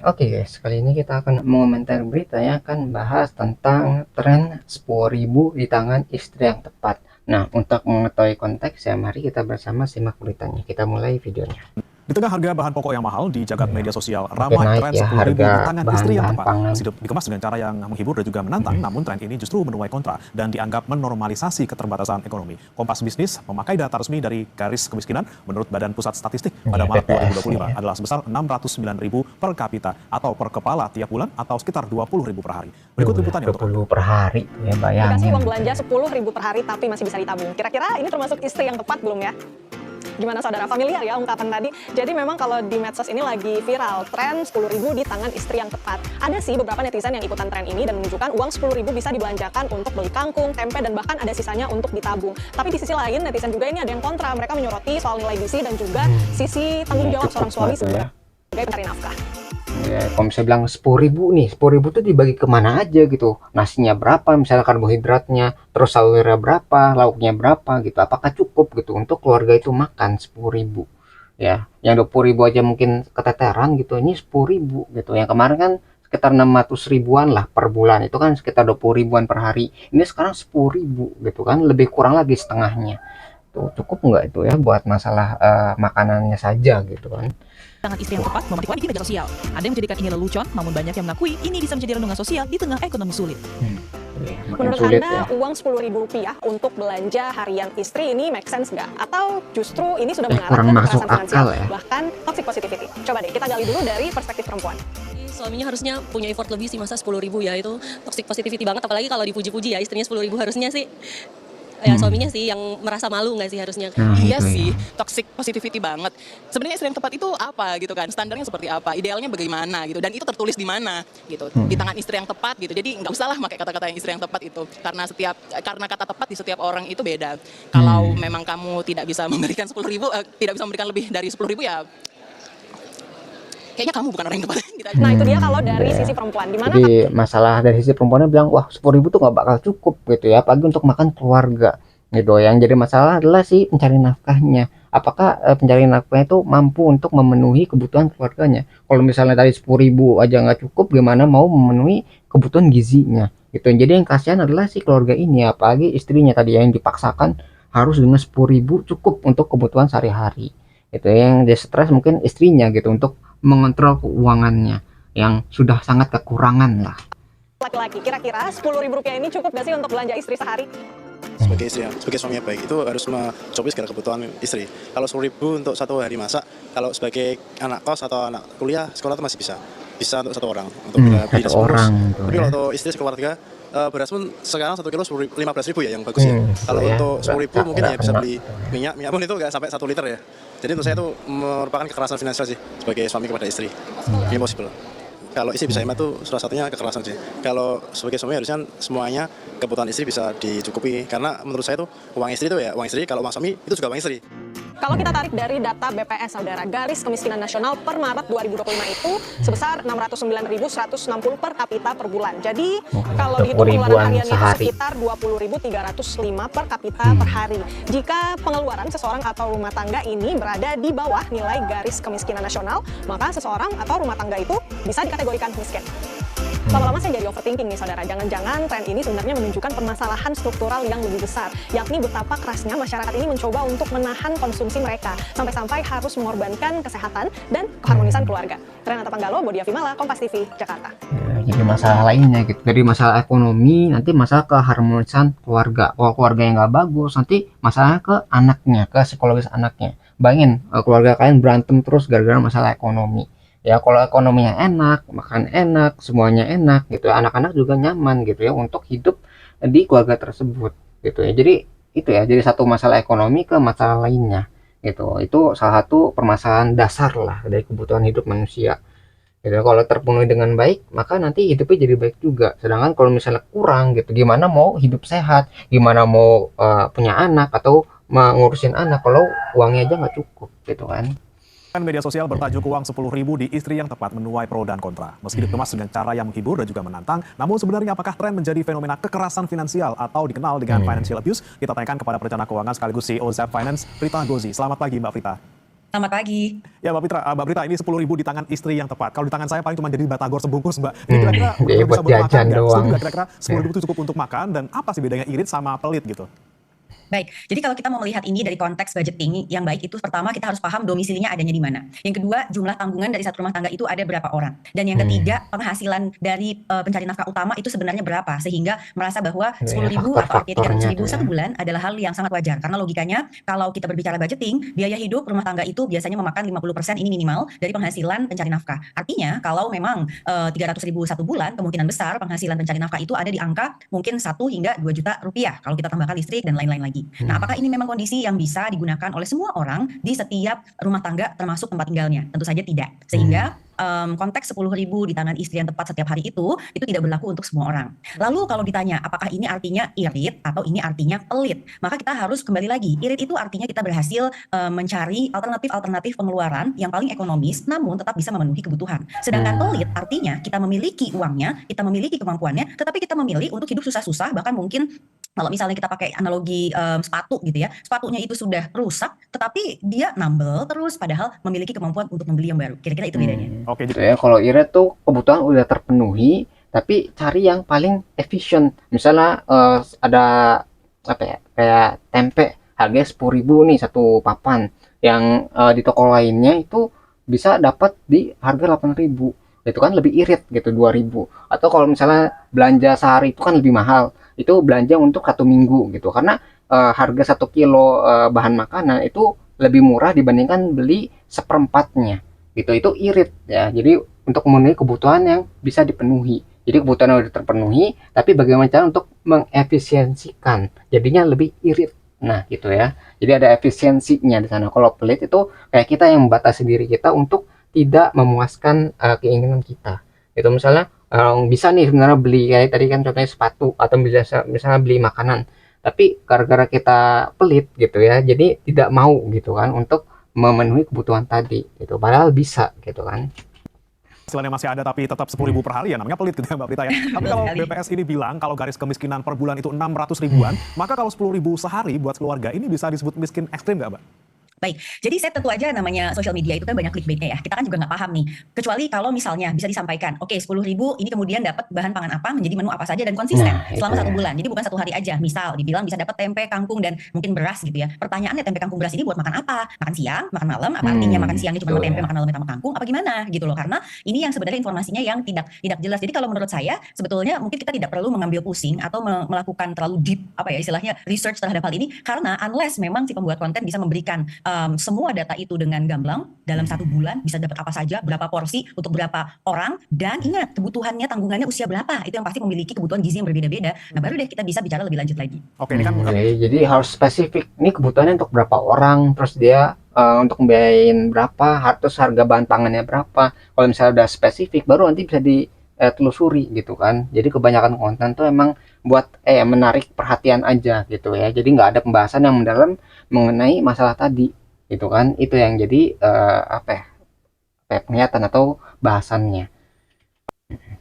Oke guys, kali ini kita akan mengomentar berita yang akan bahas tentang tren 10.000 di tangan istri yang tepat. Nah, untuk mengetahui konteks ya, mari kita bersama simak beritanya. Kita mulai videonya. Di tengah harga bahan pokok yang mahal di jagat media sosial, Oke, ramai naik tren ya 10.000 harga di tangan istri yang bahan-bahan tepat. pangan. Nasi dikemas dengan cara yang menghibur dan juga menantang, namun tren ini justru menuai kontra dan dianggap menormalisasi keterbatasan ekonomi. Kompas Bisnis memakai data resmi dari Garis Kemiskinan menurut Badan Pusat Statistik pada Maret 2025 adalah sebesar 609.000 per kapita atau per kepala tiap bulan atau sekitar 20.000 per hari. Berikut liputannya untuk Anda. 20 per hari ya, bayangin. Dikasih uang belanja 10.000 per hari tapi masih bisa ditabung. Kira-kira ini termasuk istri yang tepat belum ya? Gimana saudara, familiar ya ungkapan tadi? Jadi memang kalau di medsos ini lagi viral tren 10.000 di tangan istri yang tepat. Ada sih beberapa netizen yang ikutan tren ini dan menunjukkan uang 10.000 bisa dibelanjakan untuk beli kangkung, tempe, dan bahkan ada sisanya untuk ditabung. Tapi di sisi lain netizen juga ini ada yang kontra. Mereka menyoroti soal nilai gizi dan juga sisi tanggung jawab seorang suami sebagai pencari nafkah. Ya, kalau misalnya bilang 10.000 nih, 10.000 tuh dibagi kemana aja gitu. Nasinya berapa, misalnya karbohidratnya, terus sayurnya berapa, lauknya berapa gitu. Apakah cukup gitu untuk keluarga itu makan 10.000? Ya, yang 20.000 aja mungkin keteteran gitu. Ini 10.000 gitu. Yang kemarin kan sekitar 600 ribuan lah per bulan. Itu kan sekitar 20 ribuan per hari. Ini sekarang 10.000 gitu kan, lebih kurang lagi setengahnya. Tuh, cukup nggak itu ya buat masalah makanannya saja gitu kan. Tangan istri yang tepat memetik wanita di media sosial. Ada yang menjadikan ini lelucon, namun banyak yang mengakui ini bisa menjadi renungan sosial di tengah ekonomi sulit. Makin Menurut sulit Anda, ya. uang 10.000 rupiah untuk belanja harian istri ini make sense nggak? Atau justru ini sudah kurang mengarah ke masuk kekerasan finansial, akal ya. bahkan toxic positivity? Coba deh kita gali dulu dari perspektif perempuan. Suaminya harusnya punya effort lebih sih, masa 10.000 ya, itu toxic positivity banget, apalagi kalau dipuji-puji ya, istrinya 10.000 harusnya sih. Ya suaminya sih yang merasa malu nggak sih harusnya? Iya Itu sih, ya. toxic positivity banget. Sebenarnya istri yang tepat itu apa gitu kan? Standarnya seperti apa? Idealnya bagaimana gitu? Dan itu tertulis di mana gitu? Di tangan istri yang tepat gitu. Jadi nggak usah lah pakai kata-kata yang istri yang tepat itu. Karena kata tepat di setiap orang itu beda. Kalau memang kamu tidak bisa memberikan 10.000, tidak bisa memberikan lebih dari 10.000 ya kayaknya kamu bukan orang yang tepat gitu aja. Nah itu dia kalau dari sisi perempuan. Di mana Jadi masalah dari sisi perempuannya bilang, wah 10.000 tuh nggak bakal cukup gitu ya, apalagi untuk makan keluarga gitu. Yang jadi masalah adalah si pencari nafkahnya. Apakah pencari nafkahnya itu mampu untuk memenuhi kebutuhan keluarganya? Kalau misalnya tadi 10.000 aja nggak cukup, gimana mau memenuhi kebutuhan gizinya gitu. Jadi yang kasihan adalah si keluarga ini, apalagi istrinya tadi yang dipaksakan harus dengan 10.000 cukup untuk kebutuhan sehari-hari. Itu yang dia stres mungkin istrinya gitu untuk mengontrol keuangannya yang sudah sangat kekurangan lah. laki-laki, kira-kira 10.000 rupiah ini cukup nggak sih untuk belanja istri sehari? Sebagai istri, sebagai suami yang baik itu harus mencoba segala kebutuhan istri. Kalau 10.000 untuk satu hari masak, kalau sebagai anak kos atau anak kuliah sekolah itu masih bisa untuk satu orang untuk beli Satu nasi bungkus. orang tuh Tapi ya. kalau untuk istri sekeluarga, beras pun sekarang 1 kilo 15.000 ya yang bagus ya. Kalau ya. untuk 10.000 mungkin ya bisa Nggak beli minyak pun itu nggak sampai 1 liter ya. Jadi untuk saya itu merupakan kekerasan finansial sih sebagai suami kepada istri. Impossible. Kalau istri bisa hemat tuh salah satunya kekerasan sih. Kalau sebagai suami harusnya semuanya kebutuhan istri bisa dicukupi. Karena menurut saya tuh uang istri itu ya uang istri, kalau uang suami itu juga uang istri. Kalau kita tarik dari data BPS saudara, Garis Kemiskinan Nasional per Maret 2025 itu sebesar 609.160 per kapita per bulan. Jadi kalau dihitung 20 pengeluaran ribuan harian itu sehari. sekitar 20.305 per kapita per hari. Jika pengeluaran seseorang atau rumah tangga ini berada di bawah nilai Garis Kemiskinan Nasional, maka seseorang atau rumah tangga itu bisa dikategorikan miskin. Lama-lama saya jadi overthinking nih saudara, jangan-jangan tren ini sebenarnya menunjukkan permasalahan struktural yang lebih besar, yakni betapa kerasnya masyarakat ini mencoba untuk menahan konsumsi mereka, sampai-sampai harus mengorbankan kesehatan dan keharmonisan keluarga. Renata Panggalo, Bodia Vimala, Kompas TV, Jakarta. Ya, jadi masalah lainnya gitu, dari masalah ekonomi nanti masalah keharmonisan keluarga. Kalau keluarga yang nggak bagus nanti masalah ke anaknya, ke psikologis anaknya. Bayangin keluarga kalian berantem terus gara-gara masalah ekonomi. Ya kalau ekonominya enak, makan enak, semuanya enak gitu, anak-anak juga nyaman gitu ya untuk hidup di keluarga tersebut gitu ya. Jadi itu ya, jadi satu masalah ekonomi ke masalah lainnya gitu. Itu salah satu permasalahan dasar lah dari kebutuhan hidup manusia gitu. Kalau terpenuhi dengan baik maka nanti hidupnya jadi baik juga, sedangkan kalau misalnya kurang gitu, gimana mau hidup sehat, gimana mau punya anak atau mengurusin anak kalau uangnya aja nggak cukup gitu kan. Media sosial bertajuk uang 10.000 di istri yang tepat menuai pro dan kontra. Meski dikemas dengan cara yang menghibur dan juga menantang, namun sebenarnya apakah tren menjadi fenomena kekerasan finansial atau dikenal dengan financial abuse? Kita tanyakan kepada perencana keuangan sekaligus CEO Zap Finance, Prita Gozi. Selamat pagi Mbak Prita. Selamat pagi. Ya Mbak Prita, ini 10.000 di tangan istri yang tepat. Kalau di tangan saya paling cuma jadi batagor sebungkus, Mbak. Ini kira-kira dia buat bisa buat makan jajan nggak? doang. Setuju nggak kira-kira 10.000 itu cukup untuk makan? Dan apa sih bedanya irit sama pelit gitu? Baik, jadi kalau kita mau melihat ini dari konteks budgeting yang baik itu pertama kita harus paham domisilinya adanya di mana. Yang kedua, jumlah tanggungan dari satu rumah tangga itu ada berapa orang. Dan yang ketiga, penghasilan dari pencari nafkah utama itu sebenarnya berapa sehingga merasa bahwa 10.000 atau artinya 300.000 satu bulan adalah hal yang sangat wajar. Karena logikanya kalau kita berbicara budgeting, biaya hidup rumah tangga itu biasanya memakan 50% ini minimal dari penghasilan pencari nafkah. Artinya kalau memang 300.000 satu bulan, kemungkinan besar penghasilan pencari nafkah itu ada di angka mungkin 1 hingga 2 juta rupiah kalau kita tambahkan listrik dan lain-lain lagi. Nah, apakah ini memang kondisi yang bisa digunakan oleh semua orang di setiap rumah tangga termasuk tempat tinggalnya? Tentu saja tidak. Sehingga konteks 10.000 di tangan istri yang tepat setiap hari itu tidak berlaku untuk semua orang. Lalu kalau ditanya apakah ini artinya irit atau ini artinya pelit, maka kita harus kembali lagi. Irit itu artinya kita berhasil mencari alternatif pengeluaran yang paling ekonomis namun tetap bisa memenuhi kebutuhan. Sedangkan pelit artinya kita memiliki uangnya, kita memiliki kemampuannya, tetapi kita memilih untuk hidup susah-susah, bahkan mungkin kalau misalnya kita pakai analogi sepatu gitu ya, sepatunya itu sudah rusak, tetapi dia nambel terus padahal memiliki kemampuan untuk membeli yang baru. Kira-kira itu bedanya. Oke, Gitu ya, kalau irit tuh kebutuhan udah terpenuhi, tapi cari yang paling efisien. Misalnya ada apa ya, kayak tempe harganya 10.000 nih satu papan, yang di toko lainnya itu bisa dapat di harga 8.000. Itu kan lebih irit gitu, 2.000. Atau kalau misalnya belanja sehari itu kan lebih mahal, itu belanja untuk 1 minggu gitu, karena harga 1 kilo bahan makanan itu lebih murah dibandingkan beli seperempatnya gitu. Itu irit ya, jadi untuk memenuhi kebutuhan yang bisa dipenuhi. Jadi kebutuhan yang udah terpenuhi, tapi bagaimana cara untuk mengefisiensikan, jadinya lebih irit. Nah gitu ya, jadi ada efisiensinya di sana. Kalau pelit itu kayak kita yang membatasi diri kita untuk tidak memuaskan keinginan kita. Itu misalnya bisa nih sebenarnya beli kayak tadi kan contohnya sepatu, atau misalnya beli makanan, tapi gara-gara kita pelit gitu ya, jadi tidak mau gitu kan untuk memenuhi kebutuhan tadi gitu, padahal bisa gitu kan. Selainnya masih ada tapi tetap 10.000 per hari, ya namanya pelit gitu ya Mbak Prita ya. Tapi kalau BPS ini bilang kalau garis kemiskinan per bulan itu 600 ribuan, maka kalau 10.000 sehari buat keluarga ini bisa disebut miskin ekstrim nggak Mbak? Baik, jadi saya tentu aja namanya sosial media itu kan banyak clickbaitnya ya. Kita kan juga nggak paham nih. Kecuali kalau misalnya bisa disampaikan, oke 10.000 ini kemudian dapat bahan pangan apa, menjadi menu apa saja dan konsisten selama 1 bulan. Jadi bukan 1 hari aja. Misal dibilang bisa dapat tempe, kangkung dan mungkin beras gitu ya. Pertanyaannya tempe, kangkung, beras ini buat makan apa? Makan siang, makan malam? Apa artinya makan siangnya cuma tempe, makan malamnya sama kangkung? Apa gimana gitu loh? Karena ini yang sebenarnya informasinya yang tidak jelas. Jadi kalau menurut saya sebetulnya mungkin kita tidak perlu mengambil pusing atau melakukan terlalu deep apa ya istilahnya research terhadap hal ini, karena unless memang si pembuat konten bisa memberikan semua data itu dengan gamblang dalam 1 bulan bisa dapat apa saja, berapa porsi untuk berapa orang, dan ingat kebutuhannya, tanggungannya usia berapa, itu yang pasti memiliki kebutuhan gizi yang berbeda-beda. Nah baru deh kita bisa bicara lebih lanjut lagi. Oke, ini kan Jadi harus spesifik ini kebutuhannya untuk berapa orang, terus dia untuk membiayain berapa, terus harga bahan pangannya berapa. Kalau misalnya udah spesifik baru nanti bisa ditelusuri gitu kan. Jadi kebanyakan konten tuh emang buat menarik perhatian aja gitu ya, jadi nggak ada pembahasan yang mendalam mengenai masalah tadi gitu kan. Itu yang jadi penglihatan atau bahasannya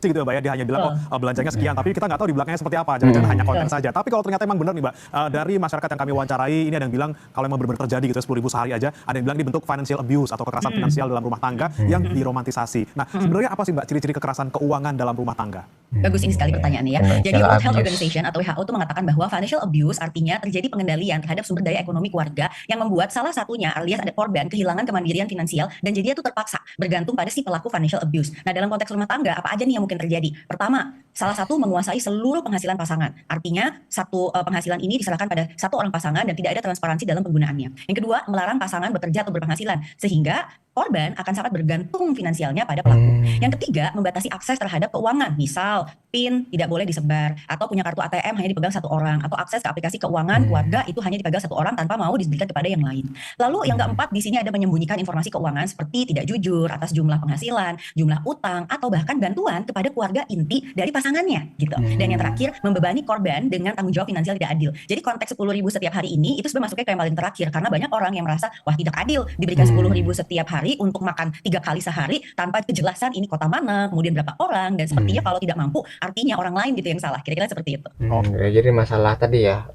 gitu ya Mbak ya, dia hanya bilang belanjanya sekian, tapi kita nggak tahu di belakangnya seperti apa, jangan-jangan hanya konten saja. Tapi kalau ternyata emang benar nih Mbak, dari masyarakat yang kami wawancarai ini ada yang bilang kalau emang benar-benar terjadi gitu 10.000 sehari aja, ada yang bilang dibentuk financial abuse atau kekerasan finansial dalam rumah tangga yang diromantisasi. Nah sebenarnya apa sih Mbak ciri-ciri kekerasan keuangan dalam rumah tangga? Bagus ini sekali pertanyaannya ya. Jadi Financial World Health abuse. Organization atau WHO itu mengatakan bahwa financial abuse artinya terjadi pengendalian terhadap sumber daya ekonomi keluarga yang membuat salah satunya alias ada korban kehilangan kemandirian finansial dan jadi itu terpaksa bergantung pada si pelaku financial abuse. Nah dalam konteks rumah tangga apa aja nih yang mungkin terjadi? Pertama, salah satu menguasai seluruh penghasilan pasangan. Artinya satu penghasilan ini diserahkan pada satu orang pasangan dan tidak ada transparansi dalam penggunaannya. Yang kedua, melarang pasangan bekerja atau berpenghasilan sehingga korban akan sangat bergantung finansialnya pada pelaku. Yang ketiga, membatasi akses terhadap keuangan. Misal, PIN tidak boleh disebar, atau punya kartu ATM hanya dipegang satu orang, atau akses ke aplikasi keuangan keluarga itu hanya dipegang satu orang tanpa mau diberikan kepada yang lain. Lalu yang keempat, di sini ada menyembunyikan informasi keuangan seperti tidak jujur atas jumlah penghasilan, jumlah utang, atau bahkan bantuan kepada keluarga inti dari pasangannya gitu. Dan yang terakhir, membebani korban dengan tanggung jawab finansial tidak adil. Jadi konteks 10.000 setiap hari ini itu sebenarnya masuknya ke yang paling terakhir, karena banyak orang yang merasa wah tidak adil diberikan 10.000 setiap hari untuk makan 3 kali sehari tanpa kejelasan ini kota mana, kemudian berapa orang, dan sepertinya kalau tidak mampu artinya orang lain gitu yang salah. Kira-kira seperti itu. jadi masalah tadi ya,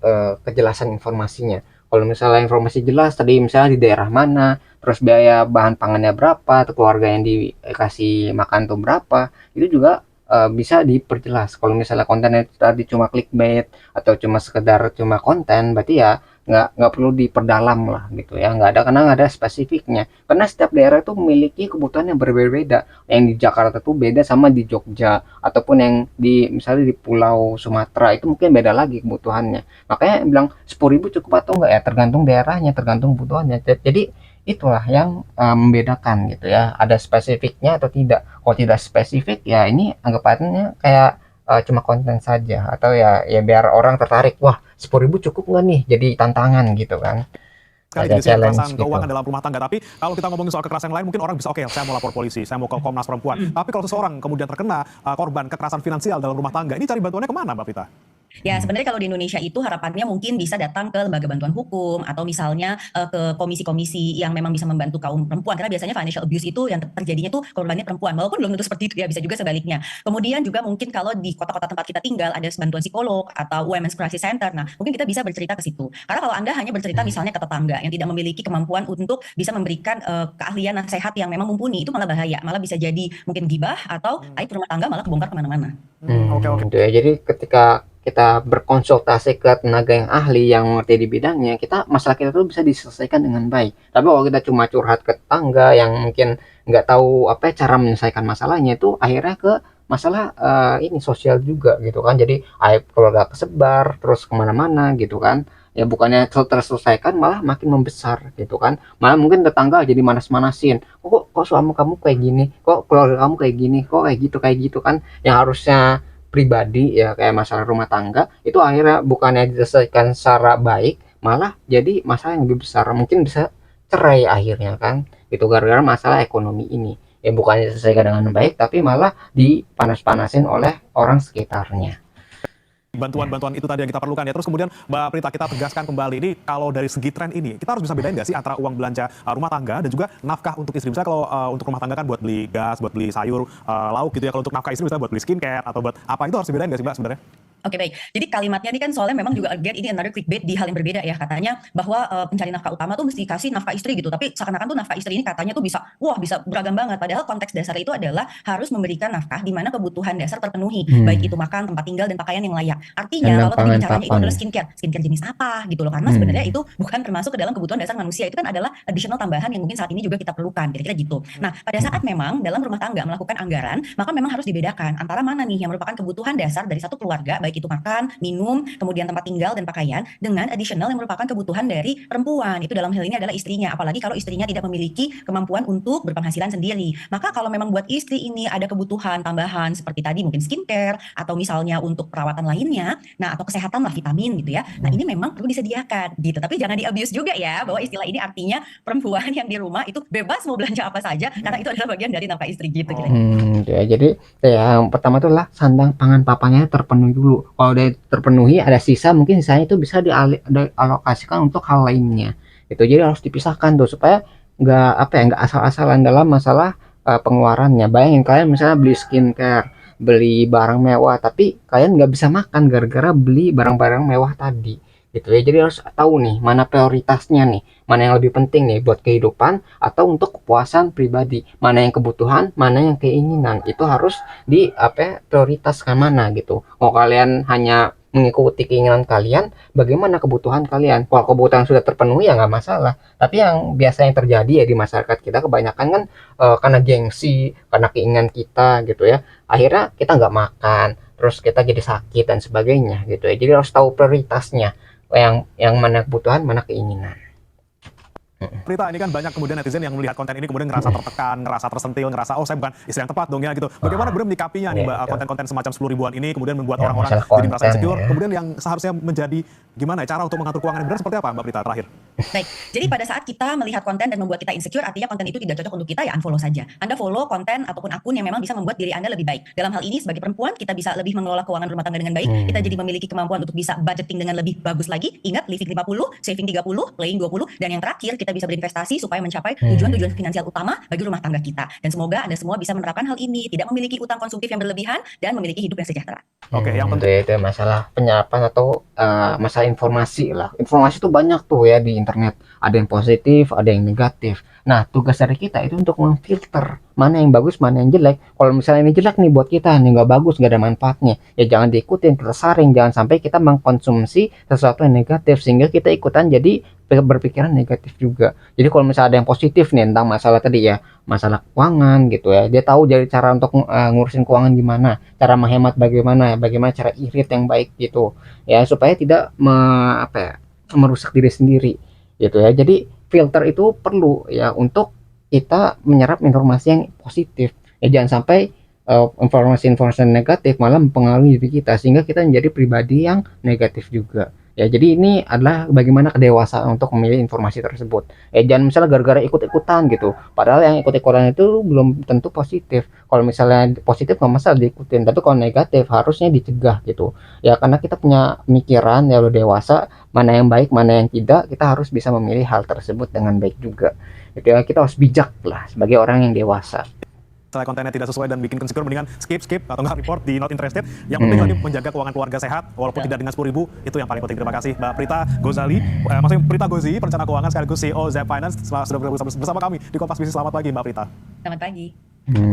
kejelasan informasinya. Kalau Kalau misalnya informasi jelas tadi misalnya di daerah mana, terus biaya bahan pangannya berapa, atau keluarga yang dikasih makan tuh berapa, itu juga bisa diperjelas. Kalau misalnya kontennya tadi cuma clickbait atau cuma sekedar cuma konten, berarti ya nggak perlu diperdalam lah gitu ya, nggak ada, karena nggak ada spesifiknya, karena setiap daerah itu memiliki kebutuhan yang berbeda-beda. Yang di Jakarta tuh beda sama di Jogja, ataupun yang di misalnya di Pulau Sumatera itu mungkin beda lagi kebutuhannya. Makanya bilang 10.000 cukup atau enggak ya tergantung daerahnya, tergantung kebutuhannya. Jadi itulah yang membedakan gitu ya, ada spesifiknya atau tidak. Kalau tidak spesifik ya ini anggapannya kayak cuma konten saja, atau ya biar orang tertarik, wah 10.000 cukup nggak nih, jadi tantangan gitu kan, Sekali ada jenis kekerasan challenge gitu. keuangan dalam rumah tangga. Tapi kalau kita ngomongin soal kekerasan yang lain, mungkin orang bisa oke, saya mau lapor polisi, saya mau ke Komnas Perempuan. Tapi kalau seseorang kemudian terkena korban kekerasan finansial dalam rumah tangga, ini cari bantuannya kemana, Mbak Prita? Ya, sebenarnya kalau di Indonesia itu harapannya mungkin bisa datang ke lembaga bantuan hukum atau misalnya ke komisi-komisi yang memang bisa membantu kaum perempuan, karena biasanya financial abuse itu yang terjadinya tuh korbannya perempuan, walaupun belum tentu seperti itu ya, bisa juga sebaliknya. Kemudian juga mungkin kalau di kota-kota tempat kita tinggal ada bantuan psikolog atau women's crisis center, nah mungkin kita bisa bercerita ke situ. Karena kalau Anda hanya bercerita misalnya ke tetangga yang tidak memiliki kemampuan untuk bisa memberikan keahlian nasihat yang memang mumpuni, itu malah bahaya, malah bisa jadi mungkin gibah atau aib rumah tangga malah kebongkar kemana-mana. Oke. Gitu ya. Jadi ketika kita berkonsultasi ke tenaga yang ahli yang mengerti di bidangnya, masalah kita tuh bisa diselesaikan dengan baik. Tapi kalau kita cuma curhat ke tetangga yang mungkin nggak tahu apa ya, cara menyelesaikan masalahnya, itu akhirnya ke masalah ini sosial juga gitu kan. Jadi aib keluarga kesebar terus kemana-mana gitu kan. Ya bukannya terselesaikan malah makin membesar gitu kan. Malah mungkin tetangga jadi manas-manasin. Kok suami kamu kayak gini? Kok keluarga kamu kayak gini? Kok kayak gitu kan? Yang harusnya pribadi ya kayak masalah rumah tangga itu akhirnya bukannya diselesaikan secara baik, malah jadi masalah yang lebih besar, mungkin bisa cerai akhirnya kan, itu gara-gara masalah ekonomi ini. Ya bukannya diselesaikan dengan baik tapi malah dipanas-panasin oleh orang sekitarnya. Bantuan-bantuan itu tadi yang kita perlukan ya. Terus kemudian Mbak Prita, kita tegaskan kembali ini, kalau dari segi tren ini kita harus bisa bedain nggak sih antara uang belanja rumah tangga dan juga nafkah untuk istri. Misalnya kalau untuk rumah tangga kan buat beli gas, buat beli sayur, lauk gitu ya. Kalau untuk nafkah istri misalnya buat beli skincare atau buat apa, itu harus dibedain nggak sih Mbak sebenarnya? Oke, baik. Jadi kalimatnya ini kan soalnya memang juga again ini another clickbait di hal yang berbeda ya. Katanya bahwa pencari nafkah utama tuh mesti kasih nafkah istri gitu. Tapi seakan-akan tuh nafkah istri ini katanya tuh bisa beragam banget. Padahal konteks dasar itu adalah harus memberikan nafkah di mana kebutuhan dasar terpenuhi, baik itu makan, tempat tinggal dan pakaian yang layak. Artinya Dan kalau tadi pangan bicaranya itu papan. adalah skincare jenis apa gitu loh. Karena sebenarnya itu bukan termasuk ke dalam kebutuhan dasar manusia. Itu kan adalah additional tambahan yang mungkin saat ini juga kita perlukan. Kira-kira gitu. Nah, pada saat memang dalam rumah tangga melakukan anggaran, maka memang harus dibedakan antara mana nih yang merupakan kebutuhan dasar dari satu keluarga, baik itu makan, minum, kemudian tempat tinggal dan pakaian, dengan additional yang merupakan kebutuhan dari perempuan. Itu dalam hal ini adalah istrinya. Apalagi kalau istrinya tidak memiliki kemampuan untuk berpenghasilan sendiri. Maka kalau memang buat istri ini ada kebutuhan tambahan seperti tadi mungkin skincare atau misalnya untuk perawatan lainnya, nah atau kesehatan lah, vitamin gitu ya. Nah ini memang perlu disediakan gitu. Tapi jangan di-abuse juga ya, bahwa istilah ini artinya perempuan yang di rumah itu bebas mau belanja apa saja karena itu adalah bagian dari nafkah istri gitu kira-kira. Ya, jadi yang pertama itu lah sandang pangan papannya terpenuhi dulu. Kalau udah terpenuhi ada sisa, mungkin sisanya itu bisa dialokasikan untuk hal lainnya. Itu jadi harus dipisahkan tuh supaya nggak asal-asalan dalam masalah pengeluarannya. Bayangin kalian misalnya beli skincare, beli barang mewah, tapi kalian nggak bisa makan gara-gara beli barang-barang mewah tadi. Gitu ya. Jadi harus tahu nih mana prioritasnya nih, mana yang lebih penting nih buat kehidupan atau untuk kepuasan pribadi, mana yang kebutuhan, mana yang keinginan. Itu harus prioritaskan mana gitu. Mau kalian hanya mengikuti keinginan kalian, bagaimana kebutuhan kalian. Kalau kebutuhan sudah terpenuhi ya nggak masalah. Tapi yang biasa yang terjadi ya di masyarakat kita kebanyakan kan karena gengsi, karena keinginan kita gitu ya, akhirnya kita nggak makan, terus kita jadi sakit dan sebagainya gitu ya. Jadi harus tahu prioritasnya, yang mana kebutuhan, mana keinginan. Prita, ini kan banyak kemudian netizen yang melihat konten ini kemudian ngerasa tertekan, ngerasa tersentil, ngerasa saya bukan istri yang tepat dong ya gitu. Bagaimana kemudian menyikapinya nih Mbak, konten-konten semacam 10 ribuan ini kemudian membuat Ya, orang-orang masalah jadi merasa konten insecure. ya. Kemudian yang seharusnya menjadi gimana ya, cara untuk mengatur keuangan yang benar seperti apa Mbak Prita terakhir? Baik, jadi pada saat kita melihat konten dan membuat kita insecure, artinya konten itu tidak cocok untuk kita, ya unfollow saja. Anda follow konten ataupun akun yang memang bisa membuat diri Anda lebih baik. Dalam hal ini sebagai perempuan, kita bisa lebih mengelola keuangan rumah tangga dengan baik, kita jadi memiliki kemampuan untuk bisa budgeting dengan lebih bagus lagi. Ingat, living 50, saving 30, playing 20, dan yang terakhir kita bisa berinvestasi supaya mencapai tujuan-tujuan finansial utama bagi rumah tangga kita. Dan semoga Anda semua bisa menerapkan hal ini, tidak memiliki utang konsumtif yang berlebihan, dan memiliki hidup yang sejahtera. Oke, yang penting Itu masalah penyerapan atau masalah informasi lah. Informasi tuh banyak tuh ya di internet, ada yang positif ada yang negatif. Nah tugas dari kita itu untuk memfilter mana yang bagus mana yang jelek. Kalau misalnya ini jelek nih buat kita, ini nggak bagus, nggak ada manfaatnya, ya jangan diikutin, kita saring. Jangan sampai kita mengkonsumsi sesuatu yang negatif sehingga kita ikutan jadi berpikiran negatif juga. Jadi kalau misalnya ada yang positif nih tentang masalah tadi ya, masalah keuangan gitu ya, dia tahu jadi cara untuk ngurusin keuangan gimana, cara menghemat bagaimana, bagaimana cara irit yang baik gitu ya, supaya tidak apa ya, merusak diri sendiri gitu ya. Jadi filter itu perlu ya untuk kita menyerap informasi yang positif ya, jangan sampai informasi-informasi negatif malah mempengaruhi diri kita sehingga kita menjadi pribadi yang negatif juga ya. Jadi ini adalah bagaimana kedewasaan untuk memilih informasi tersebut ya. Jangan misalnya gara-gara ikut-ikutan gitu, padahal yang ikut-ikutan itu belum tentu positif. Kalau misalnya positif nggak masalah diikutin, tapi kalau negatif harusnya dicegah gitu ya, karena kita punya pemikiran ya udah dewasa, mana yang baik mana yang tidak, kita harus bisa memilih hal tersebut dengan baik juga gitu ya. Kita harus bijak lah sebagai orang yang dewasa. Misalnya kontennya tidak sesuai dan bikin insecure, mendingan skip atau nggak report di not interested. Yang penting lagi menjaga keuangan keluarga sehat walaupun tidak dengan 10.000, itu yang paling penting. Terima kasih Mbak Prita Gozali, maksudnya Prita Gozi, perencana keuangan sekaligus CEO Zep Finance, sudah bergabung bersama kami di Kompas Bisnis. Selamat pagi Mbak Prita. Selamat pagi.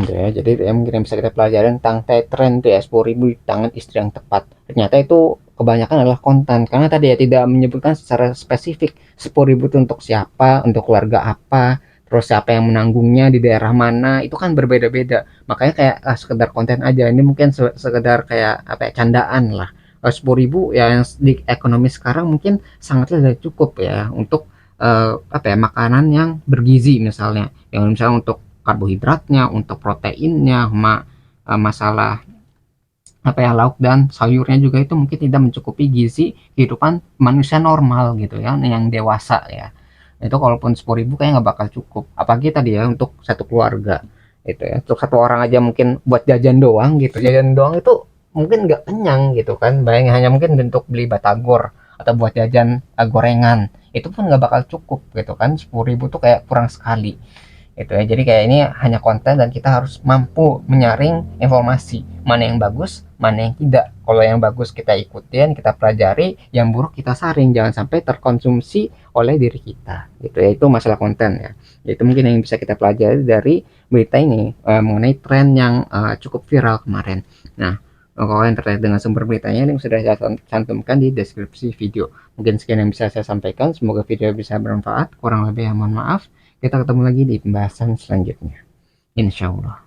Ya, jadi mungkin bisa kita pelajari tentang tren tuh ya, 10.000 di tangan istri yang tepat. Ternyata itu kebanyakan adalah konten, karena tadi ya tidak menyebutkan secara spesifik 10.000 itu untuk siapa, untuk keluarga apa, terus siapa yang menanggungnya, di daerah mana, itu kan berbeda-beda. Makanya kayak sekedar konten aja, ini mungkin sekedar kayak apa ya, candaan lah. 10.000 ya yang di ekonomi sekarang mungkin sangatlah sudah cukup ya untuk apa ya, makanan yang bergizi misalnya, yang misalnya untuk karbohidratnya, untuk proteinnya, masalah apa ya, lauk dan sayurnya juga itu mungkin tidak mencukupi gizi kehidupan manusia normal gitu ya, yang dewasa ya. Itu kalaupun 10.000 kayaknya nggak bakal cukup, apalagi tadi ya untuk satu keluarga itu ya, untuk satu orang aja mungkin buat jajan doang gitu, jajan doang itu mungkin nggak kenyang gitu kan, bayangin hanya mungkin untuk beli batagor atau buat jajan gorengan, itu pun nggak bakal cukup gitu kan. 10.000 tuh kayak kurang sekali itu ya. Jadi kayak ini hanya konten dan kita harus mampu menyaring informasi mana yang bagus mana yang tidak. Kalau yang bagus kita ikutin, kita pelajari, yang buruk kita saring, jangan sampai terkonsumsi oleh diri kita gitu ya. Itu masalah konten ya. Itu mungkin yang bisa kita pelajari dari berita ini mengenai tren yang cukup viral kemarin. Nah, kalau yang terkait dengan sumber beritanya, link sudah saya cantumkan di deskripsi video. Mungkin sekian yang bisa saya sampaikan, semoga video bisa bermanfaat. Kurang lebih mohon maaf. Kita ketemu lagi di pembahasan selanjutnya, insya Allah.